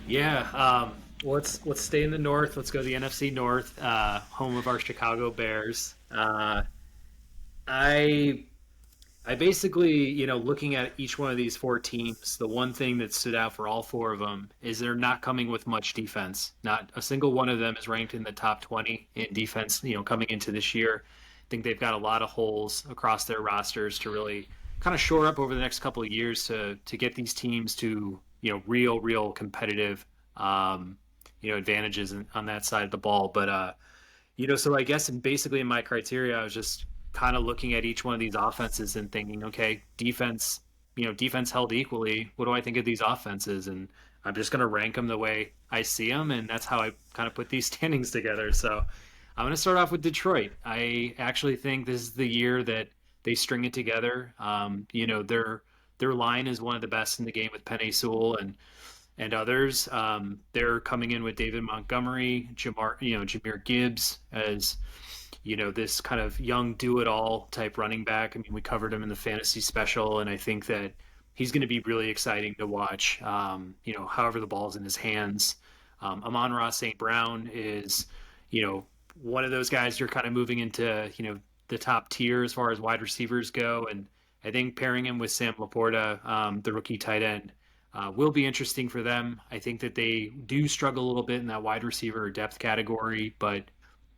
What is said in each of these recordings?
Yeah, let's stay in the North. Let's go to the NFC North, home of our Chicago Bears. I I basically, looking at each one of these four teams, the one thing that stood out for all four of them is they're not coming with much defense. Not a single one of them is ranked in the top 20 in defense, coming into this year. I think they've got a lot of holes across their rosters to really kind of shore up over the next couple of years to get these teams to, real competitive advantages on that side of the ball. But so I guess basically in my criteria, I was just kind of looking at each one of these offenses and thinking, okay, defense held equally. What do I think of these offenses? And I'm just going to rank them the way I see them, and that's how I kind of put these standings together. So I'm going to start off with Detroit. I actually think this is the year that they string it together. Their line is one of the best in the game with Penei Sewell and others. They're coming in with David Montgomery, Jameer Gibbs as this kind of young do-it-all type running back. I mean, we covered him in the fantasy special, and I think that he's going to be really exciting to watch. However the ball's in his hands. Amon-Ra St. Brown is, one of those guys you're kind of moving into, the top tier as far as wide receivers go, and I think pairing him with Sam Laporta, the rookie tight end, will be interesting for them. I think that they do struggle a little bit in that wide receiver depth category, but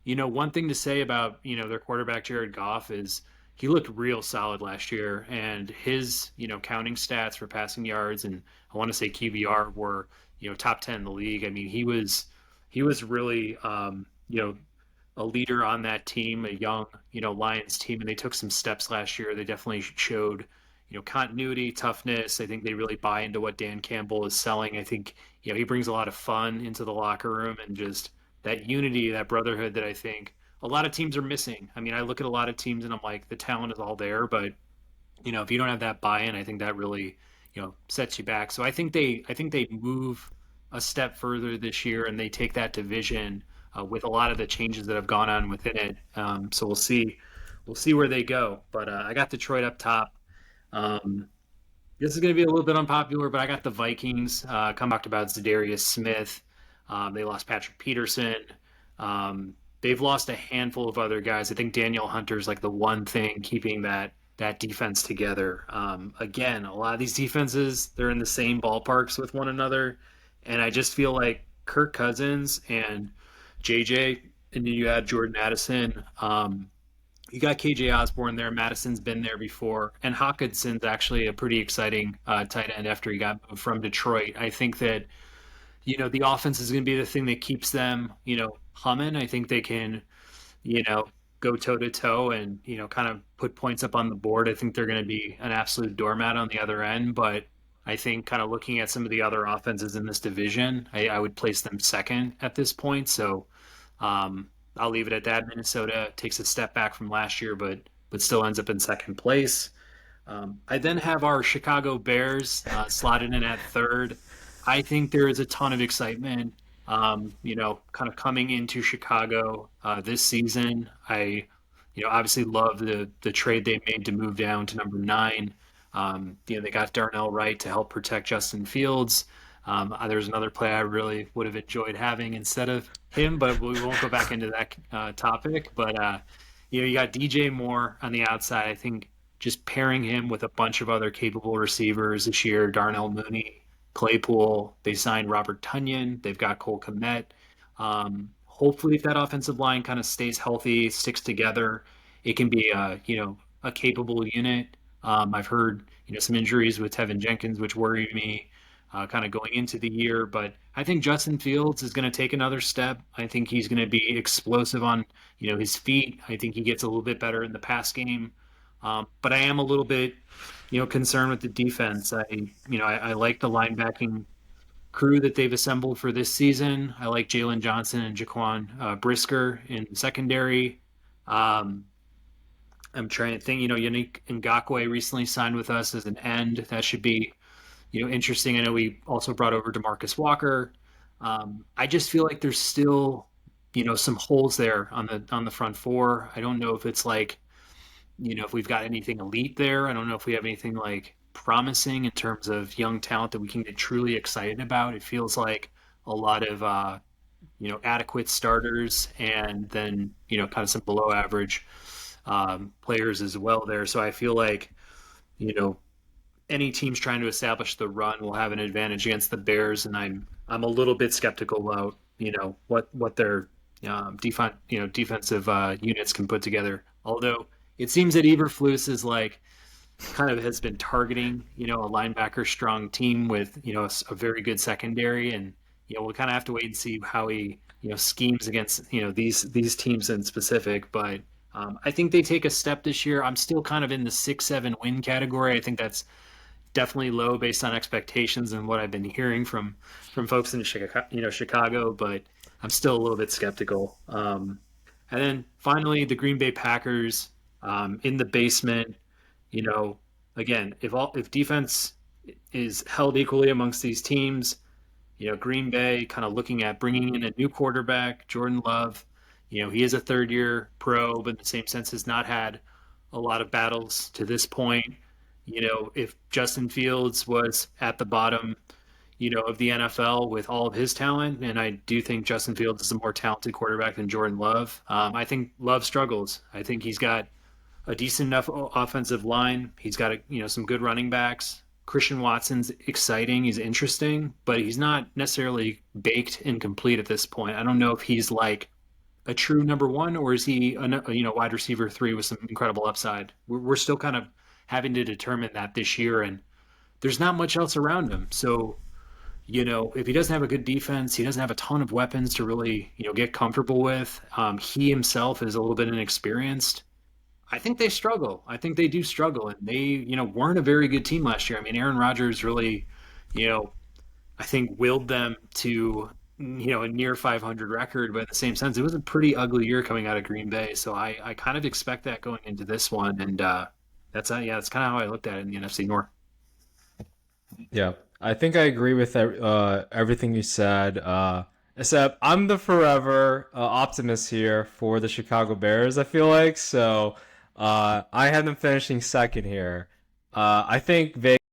one thing to say about their quarterback Jared Goff is he looked real solid last year, and his counting stats for passing yards and I want to say QBR were top 10 in the league. I mean he was really a leader on that team, a young Lions team, and they took some steps last year. They definitely showed continuity, toughness. I think they really buy into what Dan Campbell is selling. I think he brings a lot of fun into the locker room and just that unity, that brotherhood that I think a lot of teams are missing. I mean, I look at a lot of teams and I'm like, the talent is all there, but if you don't have that buy-in, I think that really, sets you back. So I think they move a step further this year and they take that division with a lot of the changes that have gone on within it. So we'll see where they go. But I got Detroit up top. Um, this is going to be a little bit unpopular, but I got the Vikings. Come talked about Zadarius Smith. They lost Patrick Peterson. They've lost a handful of other guys. I think Daniel Hunter's like the one thing keeping that defense together. Again, a lot of these defenses they're in the same ballparks with one another, and I just feel like Kirk Cousins and JJ, and then you add Jordan Addison. You got KJ Osborne there. Madison's been there before, and Hawkinson's actually a pretty exciting tight end after he got moved from Detroit. I think that the offense is going to be the thing that keeps them, humming. I think they can, you know, go toe to toe and, kind of put points up on the board. I think they're going to be an absolute doormat on the other end. But I think kind of looking at some of the other offenses in this division, I would place them second at this point. So I'll leave it at that. Minnesota takes a step back from last year, but still ends up in second place. I then have our Chicago Bears slotted in at third. I think there is a ton of excitement, kind of coming into Chicago this season. I, obviously love the trade they made to move down to number nine. They got Darnell Wright to help protect Justin Fields. There's another play I really would have enjoyed having instead of him, but we won't go back into that topic. But you got DJ Moore on the outside. I think just pairing him with a bunch of other capable receivers this year, Darnell Mooney, Claypool. They signed Robert Tunyon. They've got Cole Kmet. Hopefully, if that offensive line kind of stays healthy, sticks together, it can be a capable unit. I've heard some injuries with Tevin Jenkins, which worry me kind of going into the year. But I think Justin Fields is going to take another step. I think he's going to be explosive on his feet. I think he gets a little bit better in the pass game. But I am a little bit concerned with the defense. I like the linebacking crew that they've assembled for this season. I like Jalen Johnson and Jaquan Brisker in the secondary. Um, I'm trying to think. Yannick Ngakwe recently signed with us as an end. That should be interesting. I know we also brought over Demarcus Walker. I just feel like there's still some holes there on the front four. I don't know if it's like if we've got anything elite there. I don't know if we have anything like promising in terms of young talent that we can get truly excited about. It feels like a lot of adequate starters, and then kind of some below average players as well there. So I feel like you know any teams trying to establish the run will have an advantage against the Bears, and I'm a little bit skeptical about what their defensive units can put together. Although it seems that Eberflus is like kind of has been targeting a linebacker strong team with a very good secondary, and we'll kind of have to wait and see how he schemes against these teams in specific. But I think they take a step this year. I'm still kind of in the 6-7 win category. I think that's definitely low based on expectations and what I've been hearing from folks in Chicago, but I'm still a little bit skeptical. And then finally, the Green Bay Packers in the basement. You know, again, if defense is held equally amongst these teams, Green Bay kind of looking at bringing in a new quarterback, Jordan Love. He is a third year pro, but in the same sense has not had a lot of battles to this point. If Justin Fields was at the bottom, of the NFL with all of his talent, and I do think Justin Fields is a more talented quarterback than Jordan Love. I think Love struggles. I think he's got a decent enough offensive line. He's got some good running backs. Christian Watson's exciting. He's interesting, but he's not necessarily baked and complete at this point. I don't know if he's like a true number one, or is he a wide receiver 3 with some incredible upside? We're still kind of having to determine that this year, and there's not much else around him. So if he doesn't have a good defense, he doesn't have a ton of weapons to really get comfortable with. He himself is a little bit inexperienced. I think they struggle. I think they do struggle, and they weren't a very good team last year. I mean, Aaron Rodgers really, you know, I think willed them to a near 500 record, but in the same sense, it was a pretty ugly year coming out of Green Bay. So I kind of expect that going into this one, and that's kind of how I looked at it in the NFC North. Yeah, I think I agree with everything you said. Except I'm the forever optimist here for the Chicago Bears. I feel like so. I had them finishing second here. I think Vegas